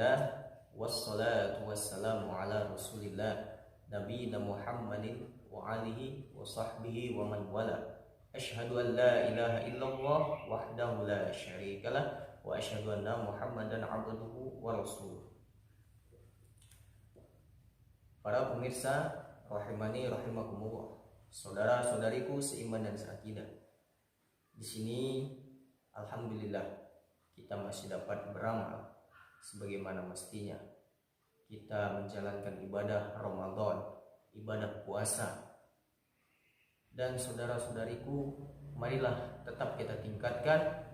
Alhamdulillah wassalatu wassalamu ala Rasulillah nabiyina Muhammadin wa alihi wa sahbihi wa man wala. Asyhadu an la ilaha illallah wahdahu la syarikalah wa asyhadu anna Muhammadan abduhu wa rasuluh. Para pemirsa rahimani rahimakumullah, saudara-saudariku seiman dan seakidah. Di sini alhamdulillah kita masih dapat beramal sebagaimana mestinya. Kita menjalankan ibadah Ramadan, ibadah puasa. Dan saudara-saudariku, marilah tetap kita tingkatkan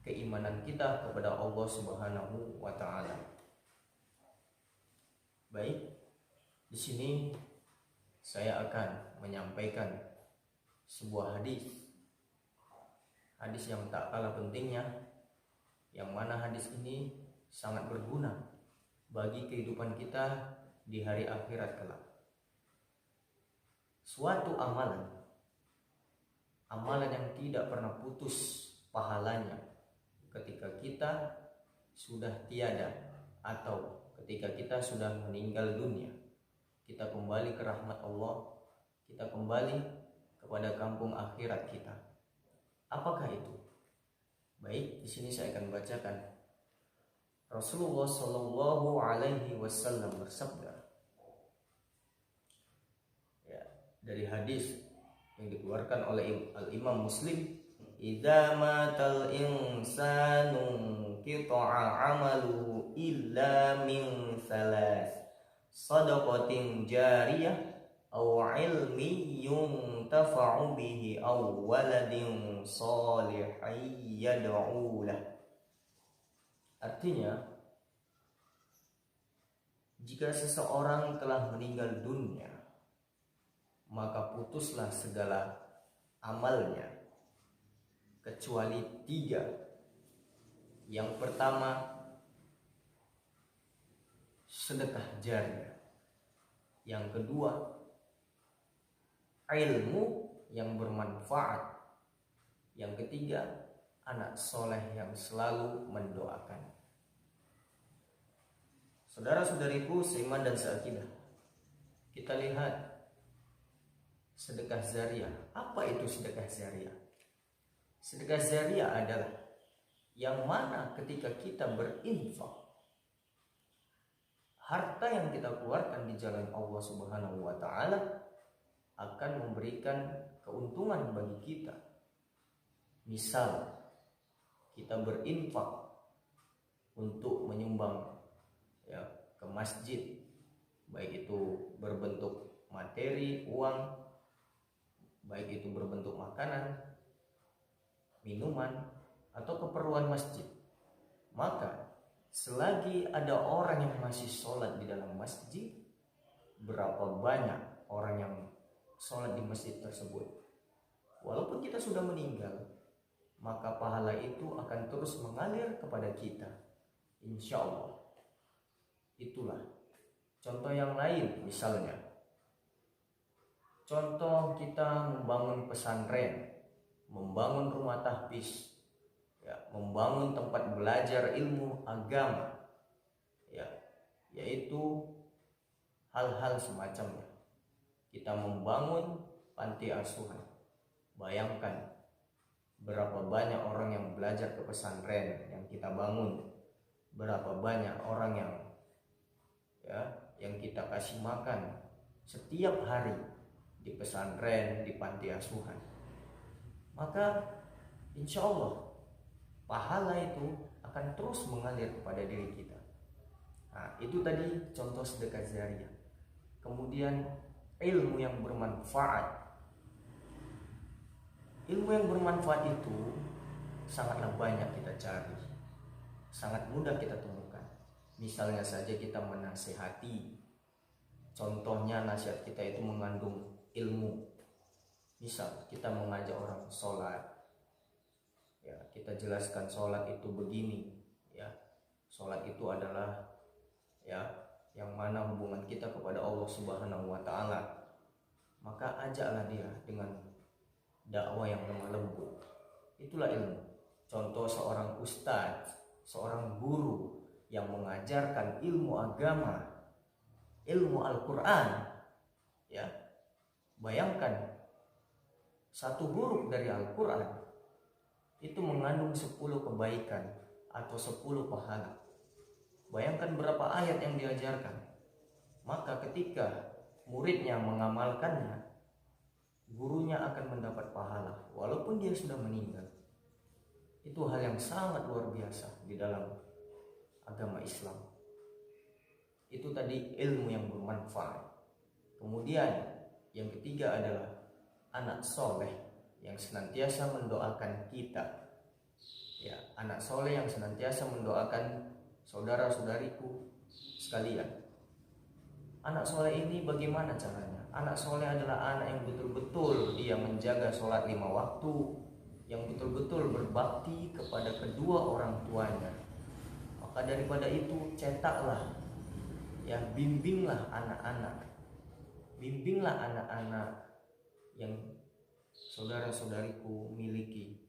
keimanan kita kepada Allah Subhanahu wa taala. Baik, di sini saya akan menyampaikan sebuah hadis yang tak kalah pentingnya, yang mana hadis ini sangat berguna bagi kehidupan kita di hari akhirat kelak. Suatu amalan yang tidak pernah putus pahalanya ketika kita sudah tiada atau ketika kita sudah meninggal dunia. Kita kembali ke rahmat Allah, kita kembali kepada kampung akhirat kita. Apakah itu? Baik, di sini saya akan bacakan. Rasulullah Shallallahu Alaihi Wasallam bersabda, ya, dari hadis yang dikeluarkan oleh Al-Imam Muslim, idza matal insanu qita'a amaluhu illa min salas, sadaqatin jariyah aw ilmin yuntafa'u bihi aw waladin salihin yad'u lah. Artinya, jika seseorang telah meninggal dunia, maka putuslah segala amalnya kecuali 3. Yang pertama, sedekah jariah. Yang kedua, ilmu yang bermanfaat. Yang ketiga, anak soleh yang selalu mendoakan. Saudara-saudariku seiman dan seakidah, kita lihat sedekah jariah. Apa itu sedekah jariah? Sedekah jariah adalah yang mana ketika kita berinfak, harta yang kita keluarkan di jalan Allah Subhanahu wa taala akan memberikan keuntungan bagi kita. Misal kita berinfak untuk menyumbang, ya, ke masjid, baik itu berbentuk materi, uang, baik itu berbentuk makanan, minuman, atau keperluan masjid, maka selagi ada orang yang masih sholat di dalam masjid, berapa banyak orang yang sholat di masjid tersebut, walaupun kita sudah meninggal, maka pahala itu akan terus mengalir kepada kita, insya Allah. Itulah contoh yang lain. Misalnya, contoh kita membangun pesantren, membangun rumah tahfiz, ya, membangun tempat belajar ilmu agama, ya, yaitu hal-hal semacamnya. Kita membangun panti asuhan. Bayangkan berapa banyak orang yang belajar ke pesantren yang kita bangun, berapa banyak orang yang kita kasih makan setiap hari di pesantren, di panti asuhan. Maka insya Allah pahala itu akan terus mengalir kepada diri kita. Nah, itu tadi contoh sedekah jariah. Kemudian ilmu yang bermanfaat. Ilmu yang bermanfaat itu sangatlah banyak kita cari, sangat mudah kita temukan. Misalnya saja kita menasihati, contohnya nasihat kita itu mengandung ilmu. Misal kita mengajak orang sholat, ya, kita jelaskan sholat itu begini, ya, sholat itu adalah, ya, yang mana hubungan kita kepada Allah Subhanahu wa taala. Maka ajaklah dia dengan dakwah yang lemah lembut. Itulah ilmu. Contoh seorang ustadz, seorang guru yang mengajarkan ilmu agama, ilmu Al-Quran, ya, bayangkan satu huruf dari Al-Quran itu mengandung 10 kebaikan atau 10 pahala. Bayangkan berapa ayat yang diajarkan. Maka ketika muridnya mengamalkannya, gurunya akan mendapat pahala walaupun dia sudah meninggal. Itu hal yang sangat luar biasa di dalam agama Islam. Itu tadi ilmu yang bermanfaat. Kemudian yang ketiga adalah anak soleh yang senantiasa mendoakan kita. Ya, anak soleh yang senantiasa mendoakan saudara-saudariku sekalian. Anak soleh ini bagaimana caranya? Anak soleh adalah anak yang betul-betul dia menjaga sholat 5 waktu, yang betul-betul berbakti kepada kedua orang tuanya. Maka daripada itu cetaklah, ya, bimbinglah anak-anak, yang saudara-saudariku miliki,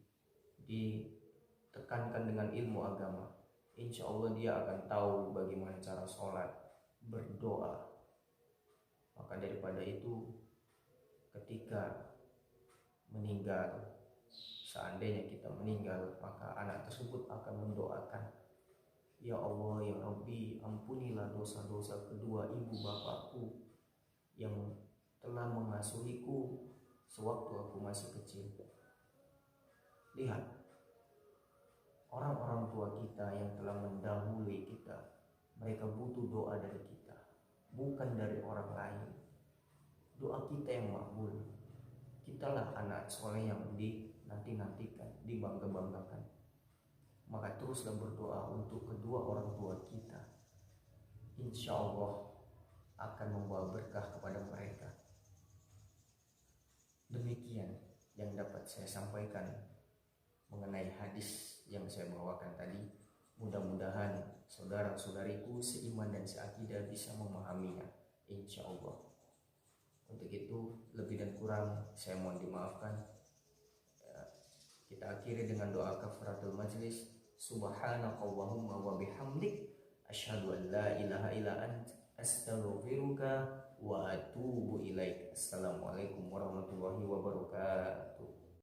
ditekankan dengan ilmu agama. Insya Allah dia akan tahu bagaimana cara sholat, berdoa. Maka daripada itu, ketika meninggal, seandainya kita meninggal, maka anak tersebut akan mendoakan, ya Allah, ya Rabbi, ampunilah dosa-dosa kedua ibu bapakku yang telah mengasuhiku sewaktu aku masih kecil. Lihat, orang-orang tua kita yang telah mendahului kita, mereka butuh doa dari kita, bukan dari orang lain. Doa kita yang makbul. Kitalah anak soleh yang dinanti-nantikan, dibangga-banggakan. Maka teruslah berdoa untuk kedua orang tua kita. Insya Allah akan membawa berkah kepada mereka. Demikian yang dapat saya sampaikan mengenai hadis yang saya bawakan tadi. Mudah-mudahan saudara-saudariku seiman dan seakidah bisa memahaminya, insya Allah. Untuk itu, lebih dan kurang saya mohon dimaafkan. Kita akhiri dengan doa kafaratul majlis. Subhanakallahumma wa bihamdik, asyhadu an la ilaha illa anta, astaghfiruka wa atubu ilaik. Assalamualaikum warahmatullahi wabarakatuh.